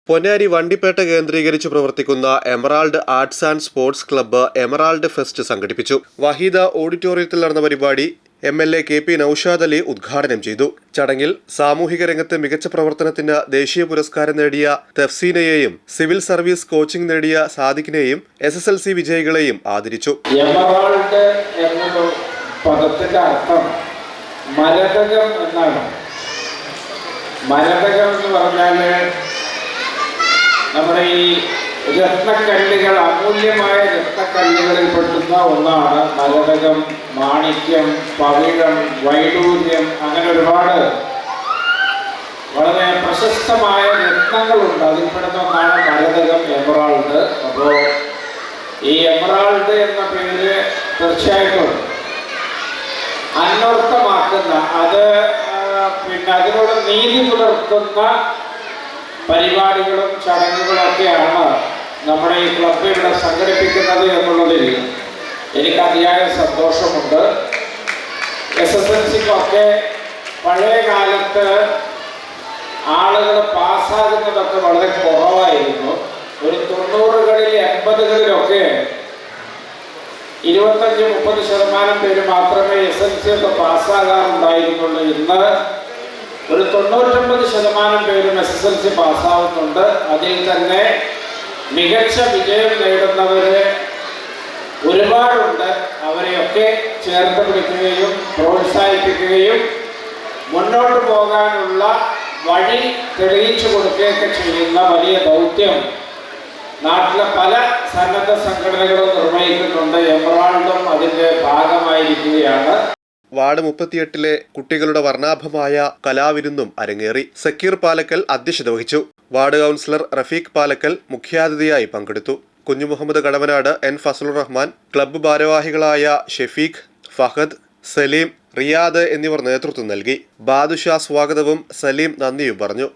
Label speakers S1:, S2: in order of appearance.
S1: പൊന്നാനി വണ്ടിപ്പേട്ട കേന്ദ്രീകരിച്ച് പ്രവർത്തിക്കുന്ന emerald arts and sports club emerald fest സംഘടിപ്പിച്ചു. വഹീദ ഓഡിറ്റോറിയത്തിൽ നടന്ന പരിപാടി MLA KP നൌഷാദ് അലി ഉദ്ഘാടനം ചെയ്തു. ചടങ്ങിൽ സാമൂഹിക രംഗത്ത് മികച്ച പ്രവർത്തനത്തിന് ദേശീയ പുരസ്കാരം നേടിയ തഫ്സീനയെയും സിവിൽ സർവീസ് കോച്ചിംഗ് നേടിയ സാദിഖിനെയും SSLC വിജയികളെയും ആദരിച്ചു.
S2: എമറാൾഡ് എന്ന പദത്തിന്റെ അർത്ഥം മരതകം എന്നാണ്. മരതകം എന്ന് പറഞ്ഞാൽ നമ്മുടെ ഈ രത്നക്കല്ലുകൾ, അമൂല്യമായ രത്നക്കല്ലുകളിൽ പെട്ടുന്ന ഒന്നാണ് മരതകം, മാണിക്യം, പവിഴം, വൈഡൂര്യം, അങ്ങനെ ഒരുപാട് വളരെ പ്രശസ്തമായ രത്നങ്ങളുണ്ട്. അതിൽപ്പെടുന്ന ഒന്നാണ് മരതകം, എമറാൾഡ്. അപ്പോൾ ഈ എമറാൾഡ് എന്ന പേര് തീർച്ചയായിട്ടും അന്വർത്ഥമാക്കുന്ന, അത് അതിനോട് നീതി പുലർത്തുന്ന പരിപാടികളും ചടങ്ങുകളൊക്കെയാണ് നമ്മുടെ ഈ ക്ലബ്ബ് ഇവിടെ സംഘടിപ്പിക്കുന്നത് എന്നുള്ളതിൽ എനിക്ക് അതിയായ സന്തോഷമുണ്ട്. SSLCക്കൊക്കെ പഴയ കാലത്ത് ആളുകൾ പാസ്സാകുന്നതൊക്കെ വളരെ കുറവായിരുന്നു. ഒരു 90കളിൽ 80കളിലൊക്കെ 25-30% പേര് മാത്രമേ SSLC ഒക്കെ പാസ്സാകാറുണ്ടായിരുന്നുള്ളൂ. ഇന്ന് ഒരു 99% പേരും SSLC പാസ്സാവുന്നുണ്ട്. അതിൽ തന്നെ മികച്ച വിജയം നേടുന്നവര് ഒരുപാടുണ്ട്. അവരെയൊക്കെ ചേർത്ത് പിടിക്കുകയും പ്രോത്സാഹിപ്പിക്കുകയും മുന്നോട്ട് പോകാനുള്ള വഴി തെളിയിച്ചു കൊടുക്കുകയൊക്കെ ചെയ്യുന്ന വലിയ ദൗത്യം നാട്ടിലെ പല സന്നദ്ധ സംഘടനകളും നിർവഹിക്കുന്നുണ്ട്. എമറാൾഡും അതിൻ്റെ ഭാഗമായിരിക്കുകയാണ്.
S1: വാർഡ് 38 കുട്ടികളുടെ വർണ്ണാഭമായ കലാവിരുന്നും അരങ്ങേറി. സക്കീർ പാലക്കൽ അധ്യക്ഷത വഹിച്ചു. വാർഡ് കൗൺസിലർ റഫീഖ് പാലക്കൽ മുഖ്യാതിഥിയായി പങ്കെടുത്തു. കുഞ്ഞുമുഹമ്മദ് കടവനാട്, N ഫസലുർ റഹ്മാൻ, ക്ലബ്ബ് ഭാരവാഹികളായ ഷെഫീഖ്, ഫഹദ്, സലീം, റിയാദ് എന്നിവർ നേതൃത്വം നൽകി. ബാദുഷാ സ്വാഗതവും സലീം നന്ദിയും പറഞ്ഞു.